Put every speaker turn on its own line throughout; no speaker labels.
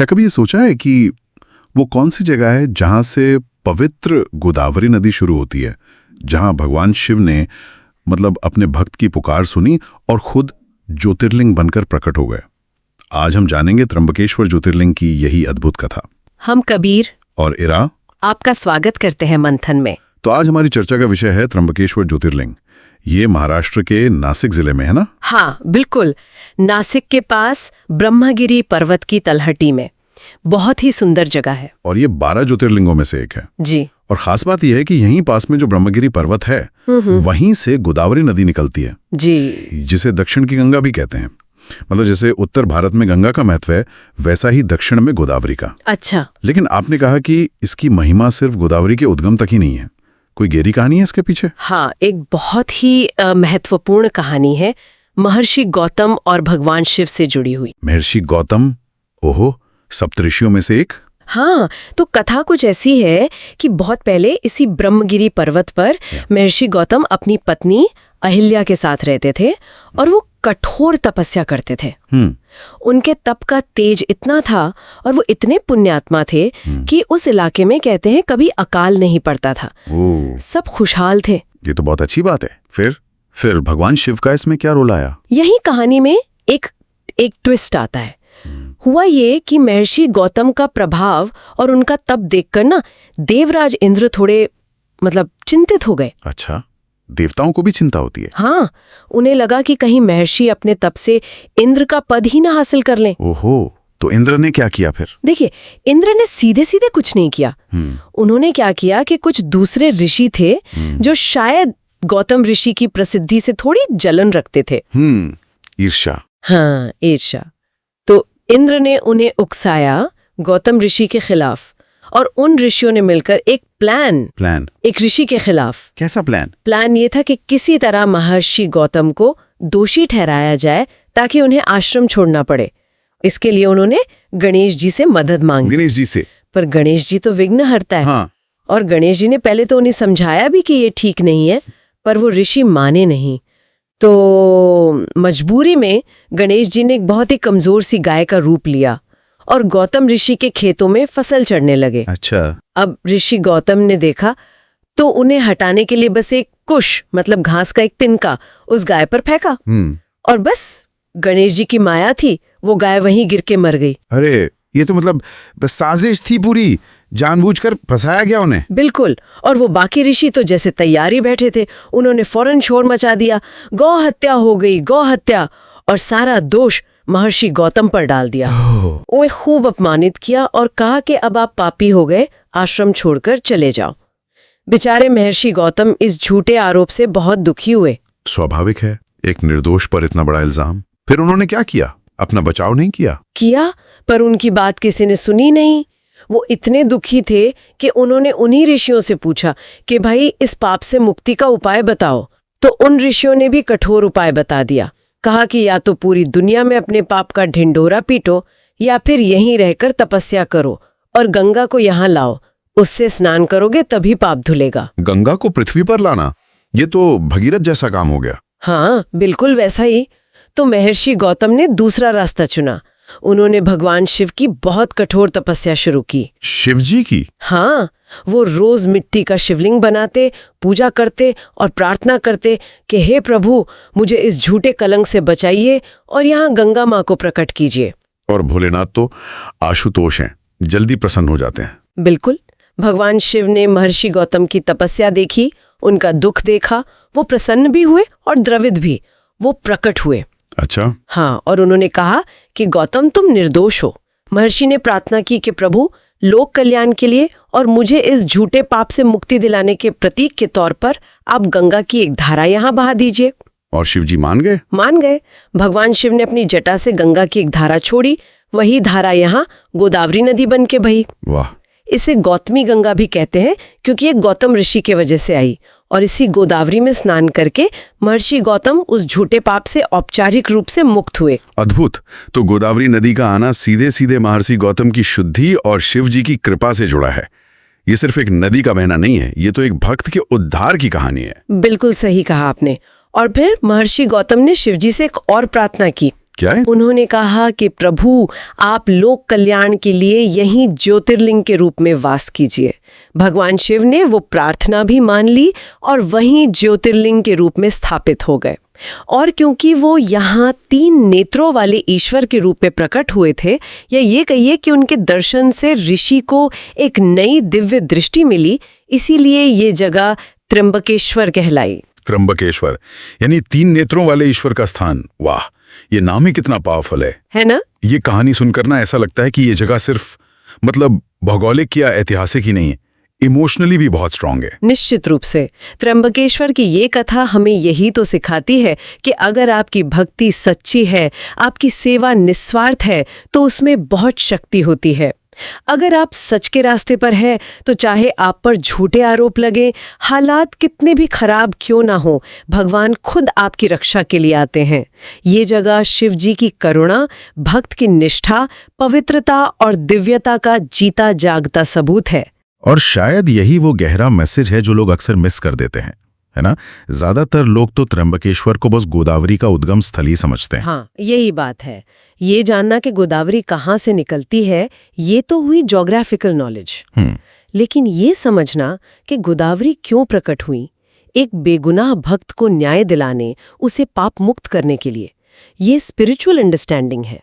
क्या कभी ये सोचा है कि वो कौन सी जगह है जहां से पवित्र गोदावरी नदी शुरू होती है, जहां भगवान शिव ने मतलब अपने भक्त की पुकार सुनी और खुद ज्योतिर्लिंग बनकर प्रकट हो गए। आज हम जानेंगे त्र्यंबकेश्वर ज्योतिर्लिंग की यही अद्भुत कथा।
हम कबीर
और इरा
आपका स्वागत करते हैं मंथन में।
तो आज हमारी चर्चा का विषय है त्र्यंबकेश्वर ज्योतिर्लिंग। ये महाराष्ट्र के नासिक जिले में है ना?
हाँ बिल्कुल, नासिक के पास ब्रह्मगिरी पर्वत की तलहटी में। बहुत ही सुंदर जगह है।
और ये 12 ज्योतिर्लिंगों में से एक है
जी।
और खास बात यह है कि यहीं पास में जो ब्रह्मगिरी पर्वत है वहीं से गोदावरी नदी निकलती है
जी,
जिसे दक्षिण की गंगा भी कहते हैं। मतलब जैसे उत्तर भारत में गंगा का महत्व है, वैसा ही दक्षिण में गोदावरी का।
अच्छा।
लेकिन आपने कहा कि इसकी महिमा सिर्फ गोदावरी के उद्गम तक ही नहीं है, कोई गहरी कहानी है इसके पीछे?
हाँ, एक बहुत ही महत्वपूर्ण कहानी है, महर्षि गौतम और भगवान शिव से जुड़ी हुई।
महर्षि गौतम, ओहो, सप्तऋषियों में से एक।
हाँ, तो कथा कुछ ऐसी है कि बहुत पहले इसी ब्रह्मगिरी पर्वत पर महर्षि गौतम अपनी पत्नी अहिल्या के साथ रहते थे और वो कठोर तपस्या करते थे। उनके तप का तेज इतना था और वो इतने पुण्यात्मा थे कि उस इलाके में कहते हैं कभी अकाल नहीं पड़ता था। सब खुशहाल थे।
ये तो बहुत अच्छी बात है। फिर भगवान शिव का इसमें क्या रोल आया?
यही कहानी में एक ट्विस्ट आता है। हुआ ये कि महर्षि गौतम का प्रभाव और उनका तप देखकर ना देवराज इंद्र थोड़े चिंतित हो गए।
अच्छा, देवताओं को भी चिंता होती है?
हाँ, उन्हें लगा कि कहीं महर्षि अपने तप से इंद्र का पद ही ना हासिल कर लें।
ओहो, तो इंद्र ने क्या किया फिर?
देखिए, इंद्र ने सीधे सीधे कुछ नहीं किया। उन्होंने क्या किया कि कुछ दूसरे ऋषि थे जो शायद गौतम ऋषि की प्रसिद्धि से थोड़ी जलन रखते थे।
ईर्ष्या।
हाँ, ईर्ष्या। तो इंद्र ने उन्हें उकसाया गौतम ऋषि के खिलाफ और उन ऋषियों ने मिलकर एक प्लान एक ऋषि के खिलाफ।
कैसा प्लान?
प्लान ये था कि किसी तरह महर्षि गौतम को दोषी ठहराया जाए ताकि उन्हें आश्रम छोड़ना पड़े। इसके लिए उन्होंने गणेश जी से मदद मांगी।
गणेश जी से?
पर गणेश जी तो विघ्न हरता है।
हाँ।
और गणेश जी ने पहले तो उन्हें समझाया भी कि ये ठीक नहीं है, पर वो ऋषि माने नहीं। तो मजबूरी में गणेश जी ने एक बहुत ही कमजोर सी गाय का रूप लिया और गौतम ऋषि के खेतों में फसल चढ़ने लगे।
अच्छा।
अब ऋषि गौतम ने देखा तो उन्हें हटाने के लिए बस एक कुश घास का एक तिनका उस गाय पर फेंका और बस गणेश जी की माया थी, वो गाय वहीं गिर के मर गई।
अरे, ये तो बस साजिश थी पूरी, जानबूझकर फंसाया गया उन्हें।
बिल्कुल। और वो बाकी ऋषि तो जैसे तैयारी बैठे थे, उन्होंने फौरन शोर मचा दिया, गौ हत्या हो गई, गौ हत्या, और सारा दोष महर्षि गौतम पर डाल दिया। उन्हें खूब अपमानित किया और कहा कि अब आप पापी हो गए, आश्रम छोड़कर चले जाओ। बेचारे महर्षि गौतम इस झूठे आरोप से बहुत दुखी हुए।
स्वाभाविक है, एक निर्दोष पर इतना बड़ा इल्जाम। फिर उन्होंने क्या किया? अपना बचाव नहीं किया?
पर उनकी बात किसी ने सुनी नहीं। वो इतने दुखी थे कि उन्होंने उन्हीं ऋषियों से पूछा कि भाई इस पाप से मुक्ति का उपाय बताओ। तो उन ऋषियों ने भी कठोर उपाय बता दिया। कहा कि या तो पूरी दुनिया में अपने पाप का ढिंढोरा पीटो या फिर यहीं रहकर तपस्या करो और गंगा को यहाँ लाओ, उससे स्नान करोगे तभी पाप धुलेगा।
गंगा को पृथ्वी पर लाना, ये तो भगीरथ जैसा काम हो गया।
हाँ, बिल्कुल वैसा ही। तो महर्षि गौतम ने दूसरा रास्ता चुना। उन्होंने भगवान शिव की बहुत कठोर तपस्या शुरू की।
शिव जी की?
हाँ, वो रोज मिट्टी का शिवलिंग बनाते, पूजा करते और प्रार्थना करते कि हे प्रभु, मुझे इस झूठे कलंक से बचाइए और यहाँ गंगा माँ को प्रकट कीजिए।
और भोलेनाथ तो आशुतोष हैं, जल्दी प्रसन्न हो जाते हैं।
बिल्कुल। भगवान शिव ने महर्षि गौतम की तपस्या देखी, उनका दुख देखा, वो प्रसन्न भी हुए और द्रवित भी, वो प्रकट हुए।
अच्छा।
हाँ, और उन्होंने कहा कि गौतम तुम निर्दोष हो। महर्षि ने प्रार्थना की कि प्रभु, लोक कल्याण के लिए और मुझे इस झूठे पाप से मुक्ति दिलाने के प्रतीक के तौर पर आप गंगा की एक धारा यहाँ बहा दीजिए।
और शिव जी मान गए?
मान गए। भगवान शिव ने अपनी जटा से गंगा की एक धारा छोड़ी, वही धारा यहाँ गोदावरी नदी बन के बही।
वाह।
इसे गौतमी गंगा भी कहते हैं क्योंकि ये गौतम ऋषि के वजह से आई और इसी गोदावरी में स्नान करके महर्षि गौतम उस झूठे पाप से औपचारिक रूप से मुक्त हुए।
अद्भुत। तो गोदावरी नदी का आना सीधे सीधे महर्षि गौतम की शुद्धि और शिव जी की कृपा से जुड़ा है। ये सिर्फ एक नदी का बहना नहीं है, ये तो एक भक्त के उद्धार की कहानी है।
बिल्कुल सही कहा आपने। और फिर महर्षि गौतम ने शिवजी से एक और प्रार्थना की
क्या है?
उन्होंने कहा कि प्रभु, आप लोक कल्याण के लिए यहीं ज्योतिर्लिंग के रूप में वास कीजिए। भगवान शिव ने वो प्रार्थना भी मान ली और वहीं ज्योतिर्लिंग के रूप में स्थापित हो गए। और क्योंकि वो यहाँ 3 नेत्रों वाले ईश्वर के रूप में प्रकट हुए थे, या ये कहिए कि उनके दर्शन से ऋषि को एक नई दिव्य दृष्टि मिली, इसीलिए ये जगह त्र्यंबकेश्वर कहलाई।
त्र्यंबकेश्वर यानी 3 नेत्रों वाले ईश्वर का स्थान। वाह, ये नाम ही कितना पावरफुल है
ना?
ये कहानी सुनकर ना ऐसा लगता है कि ये जगह सिर्फ भौगोलिक या ऐतिहासिक ही नहीं है, इमोशनली भी बहुत स्ट्रांग है।
निश्चित रूप से त्र्यंबकेश्वर की ये कथा हमें यही तो सिखाती है कि अगर आपकी भक्ति सच्ची है, आपकी सेवा निस्वार्थ है, तो उसमें बहुत शक्ति होती है। अगर आप सच के रास्ते पर है, तो चाहे आप पर झूठे आरोप लगे, हालात कितने भी खराब क्यों ना हो, भगवान खुद आपकी रक्षा के लिए आते हैं। ये जगह शिव जी की करुणा, भक्त की निष्ठा, पवित्रता और दिव्यता का जीता जागता सबूत है।
और शायद यही वो गहरा मैसेज है जो लोग अक्सर मिस कर देते हैं, है ना? ज्यादातर लोग तो त्र्यंबकेश्वर को बस गोदावरी का उद्गम स्थल ही समझते हैं।
हाँ, यही बात है। ये जानना कि गोदावरी कहाँ से निकलती है, ये तो हुई ज्योग्राफिकल नॉलेज। लेकिन ये समझना कि गोदावरी क्यों प्रकट हुई, एक बेगुनाह भक्त को न्याय दिलाने, उसे पाप मुक्त करने के लिए, ये स्पिरिचुअल अंडरस्टैंडिंग है।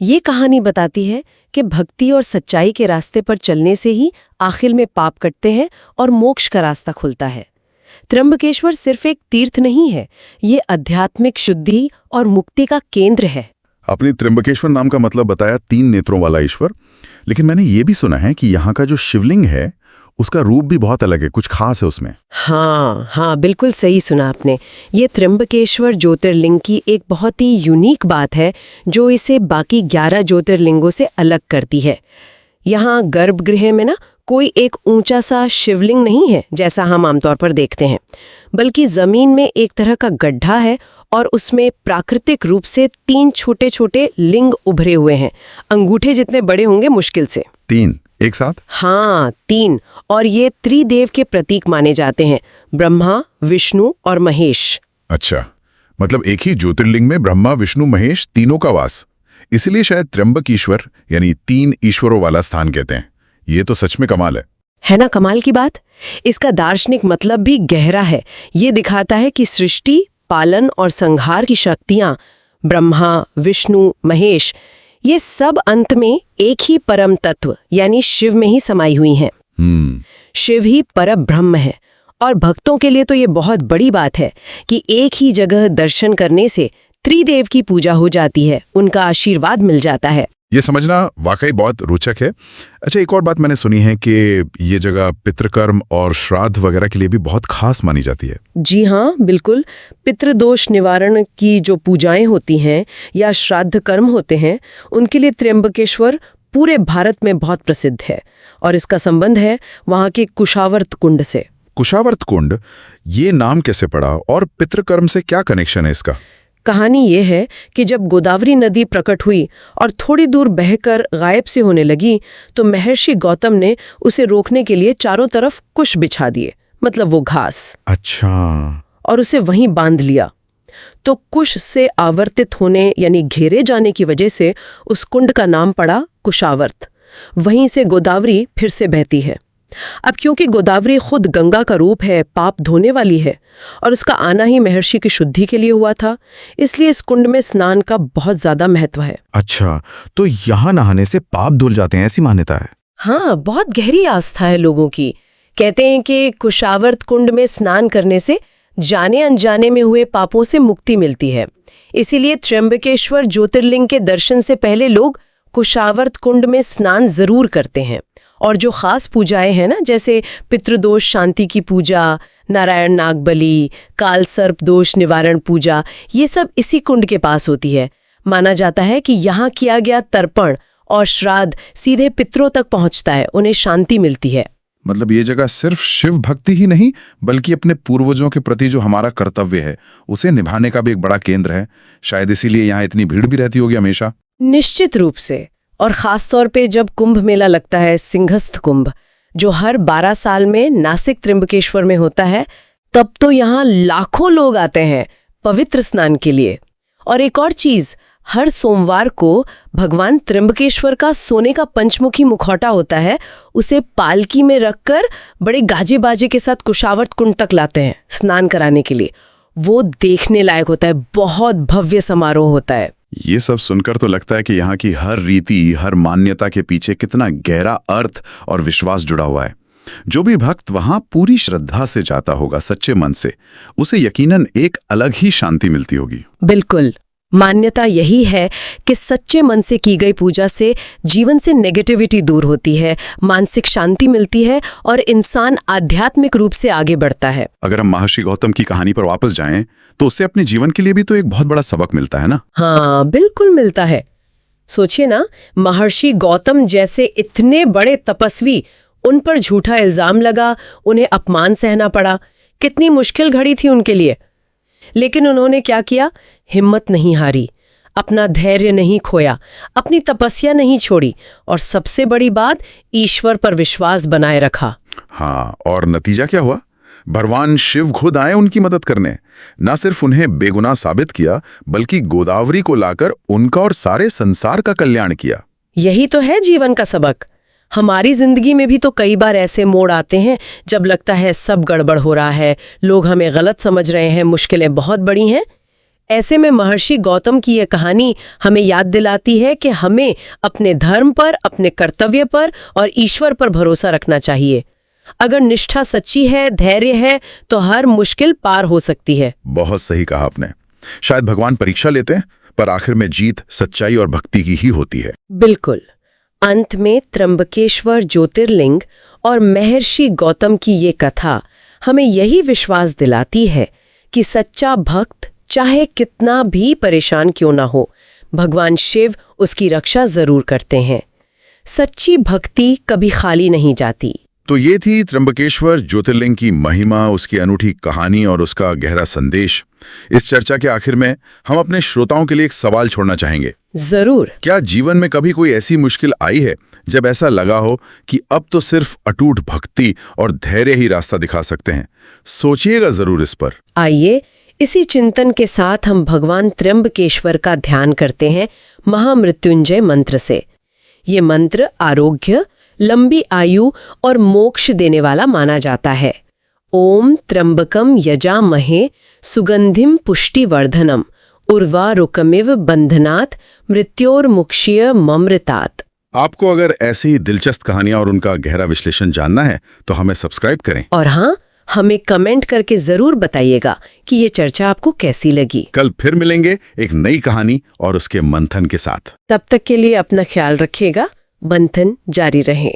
ये कहानी बताती है कि भक्ति और सच्चाई के रास्ते पर चलने से ही आखिर में पाप कटते हैं और मोक्ष का रास्ता खुलता है। त्र्यंबकेश्वर सिर्फ एक तीर्थ नहीं है, ये आध्यात्मिक शुद्धि और मुक्ति का केंद्र है।
आपने त्र्यंबकेश्वर नाम का मतलब बताया 3 नेत्रों वाला ईश्वर, लेकिन मैंने ये भी सुना है कि यहाँ का जो शिवलिंग है उसका रूप भी बहुत अलग है, कुछ खास है उसमें।
हाँ, बिल्कुल सही सुना आपने। ये त्र्यंबकेश्वर ज्योतिर्लिंग की एक बहुत ही यूनिक बात है जो इसे बाकी 11 ज्योतिर्लिंगों से अलग करती है। यहाँ गर्भगृह में ना कोई एक ऊंचा सा शिवलिंग नहीं है जैसा हम आमतौर पर देखते हैं, बल्कि जमीन में एक तरह का गड्ढा है और उसमें प्राकृतिक रूप से 3 छोटे-छोटे लिंग उभरे हुए हैं, अंगूठे जितने बड़े होंगे मुश्किल से।
3 एक साथ?
हाँ, 3। और ये त्रिदेव के प्रतीक माने जाते हैं, ब्रह्मा, विष्णु और महेश।
अच्छा, मतलब एक ही ज्योतिर्लिंग में ब्रह्मा, विष्णु, महेश तीनों का वास। इसलिए शायद त्र्यंबकेश्वर यानी 3 ईश्वरों वाला स्थान कहते हैं। ये तो सच में कमाल है
ना? कमाल की बात। इसका दार्शनिक मतलब भी गहरा है। ये दिखाता है कि सृष्टि, पालन और संहार की शक्तियां, ब्रह्मा, विष्णु, महेश, ये सब अंत में एक ही परम तत्व यानी शिव में ही समाई हुई हैं। शिव ही परब्रह्म है। और भक्तों के लिए तो ये बहुत बड़ी बात है कि एक ही जगह दर्शन करने से त्रिदेव की पूजा हो जाती है, उनका आशीर्वाद मिल जाता है।
ये समझना वाकई बहुत रोचक है। अच्छा, एक और बात मैंने सुनी है कि ये जगह पितृकर्म और श्राद्ध वगैरह के लिए भी बहुत खास मानी जाती है।
जी हाँ, बिल्कुल। पितृदोष निवारण की जो पूजाएं होती हैं या श्राद्ध कर्म होते हैं, उनके लिए त्र्यंबकेश्वर पूरे भारत में बहुत प्रसिद्ध है। और इसका संबंध है वहाँ के कुशावर्त कुंड से।
कुशावर्त कुंड, ये नाम कैसे पड़ा और पितृकर्म से क्या कनेक्शन है इसका?
कहानी ये है कि जब गोदावरी नदी प्रकट हुई और थोड़ी दूर बहकर गायब सी होने लगी, तो महर्षि गौतम ने उसे रोकने के लिए चारों तरफ कुश बिछा दिए, मतलब वो घास।
अच्छा।
और उसे वहीं बांध लिया। तो कुश से आवर्तित होने यानी घेरे जाने की वजह से उस कुंड का नाम पड़ा कुशावर्त। वहीं से गोदावरी फिर से बहती है। अब क्योंकि गोदावरी खुद गंगा का रूप है, पाप धोने वाली है, और उसका आना ही महर्षि की शुद्धि के लिए हुआ था, इसलिए इस कुंड में स्नान का बहुत ज्यादा महत्व है।
अच्छा, तो यहाँ नहाने से पाप धुल जाते हैं, ऐसी मान्यता है?
हाँ, बहुत गहरी आस्था है लोगों की। कहते हैं कि कुशावर्त कुंड में स्नान करने से जाने अनजाने में हुए पापों से मुक्ति मिलती है। इसीलिए त्र्यंबकेश्वर ज्योतिर्लिंग के दर्शन से पहले लोग कुशावर्त कुंड में स्नान जरूर करते हैं। और जो खास पूजाएं हैं ना, जैसे पितृदोष शांति की पूजा, नारायण नागबली, काल सर्प दोष निवारण पूजा, ये सब इसी कुंड के पास होती है। माना जाता है कि यहाँ किया गया तर्पण और श्राद्ध सीधे पितरों तक पहुँचता है, उन्हें शांति मिलती है।
मतलब ये जगह सिर्फ शिव भक्ति ही नहीं, बल्कि अपने पूर्वजों के प्रति जो हमारा कर्तव्य है उसे निभाने का भी एक बड़ा केंद्र है। शायद इसीलिए यहाँ इतनी भीड़ भी रहती होगी हमेशा।
निश्चित रूप से। और खास तौर पे जब कुंभ मेला लगता है, सिंहस्थ कुंभ, जो हर 12 साल में नासिक त्र्यंबकेश्वर में होता है, तब तो यहाँ लाखों लोग आते हैं पवित्र स्नान के लिए। और एक और चीज, हर सोमवार को भगवान त्र्यंबकेश्वर का सोने का पंचमुखी मुखौटा होता है, उसे पालकी में रखकर बड़े गाजे बाजे के साथ कुशावर्त कुंड तक लाते हैं स्नान कराने के लिए। वो देखने लायक होता है, बहुत भव्य समारोह होता है।
ये सब सुनकर तो लगता है कि यहाँ की हर रीति, हर मान्यता के पीछे कितना गहरा अर्थ और विश्वास जुड़ा हुआ है। जो भी भक्त वहां पूरी श्रद्धा से जाता होगा, सच्चे मन से, उसे यकीनन एक अलग ही शांति मिलती होगी।
बिल्कुल, मान्यता यही है कि सच्चे मन से की गई पूजा से जीवन से नेगेटिविटी दूर होती है, मानसिक शांति मिलती है और इंसान आध्यात्मिक रूप से आगे बढ़ता है।
अगर हम महर्षि गौतम की कहानी पर वापस जाएं, तो उससे अपने जीवन के लिए भी तो एक बहुत बड़ा सबक मिलता है ना?
हाँ, बिल्कुल मिलता है। सोचिए ना, महर्षि गौतम जैसे इतने बड़े तपस्वी, उन पर झूठा इल्जाम लगा, उन्हें अपमान सहना पड़ा, कितनी मुश्किल घड़ी थी उनके लिए। लेकिन उन्होंने क्या किया? हिम्मत नहीं हारी, अपना धैर्य नहीं खोया, अपनी तपस्या नहीं छोड़ी और सबसे बड़ी बात, ईश्वर पर विश्वास बनाए रखा।
हाँ, और नतीजा क्या हुआ? भगवान शिव खुद आए उनकी मदद करने। न सिर्फ उन्हें बेगुनाह साबित किया, बल्कि गोदावरी को लाकर उनका और सारे संसार का कल्याण किया।
यही तो है जीवन का सबक। हमारी जिंदगी में भी तो कई बार ऐसे मोड़ आते हैं जब लगता है सब गड़बड़ हो रहा है, लोग हमें गलत समझ रहे हैं, मुश्किलें बहुत बड़ी हैं। ऐसे में महर्षि गौतम की यह कहानी हमें याद दिलाती है कि हमें अपने धर्म पर, अपने कर्तव्य पर और ईश्वर पर भरोसा रखना चाहिए। अगर निष्ठा सच्ची है, धैर्य है, तो हर मुश्किल पार हो सकती है।
बहुत सही कहा आपने। शायद भगवान परीक्षा लेते हैं, पर आखिर में जीत सच्चाई और भक्ति की ही होती है।
बिल्कुल। अंत में त्र्यंबकेश्वर ज्योतिर्लिंग और महर्षि गौतम की ये कथा हमें यही विश्वास दिलाती है कि सच्चा भक्त चाहे कितना भी परेशान क्यों ना हो, भगवान शिव उसकी रक्षा जरूर करते हैं। सच्ची भक्ति कभी खाली नहीं जाती।
तो ये थी त्र्यंबकेश्वर ज्योतिर्लिंग की महिमा, उसकी अनूठी कहानी और उसका गहरा संदेश। इस चर्चा के आखिर में हम अपने श्रोताओं के लिए एक सवाल छोड़ना चाहेंगे।
जरूर।
क्या जीवन में कभी कोई ऐसी मुश्किल आई है जब ऐसा लगा हो कि अब तो सिर्फ अटूट भक्ति और धैर्य ही रास्ता दिखा सकते हैं? सोचिएगा जरूर इस पर।
आइए इसी चिंतन के साथ हम भगवान त्र्यंबकेश्वर का ध्यान करते हैं महामृत्युंजय मंत्र से। ये मंत्र आरोग्य, लंबी आयु और मोक्ष देने वाला माना जाता है। ओम त्र्यंबकम यजामहे सुगंधिम पुष्टिवर्धनम उर्वारुकमिव बंधनात् मृत्योर्मुक्षीय ममृतात्।
आपको अगर ऐसी ही दिलचस्प कहानियां और उनका गहरा विश्लेषण जानना है तो हमें सब्सक्राइब करें।
और हाँ, हमें कमेंट करके जरूर बताइएगा कि ये चर्चा आपको कैसी लगी।
कल फिर मिलेंगे एक नई कहानी और उसके मंथन के साथ।
तब तक के लिए अपना ख्याल रखिएगा। मंथन जारी रहे।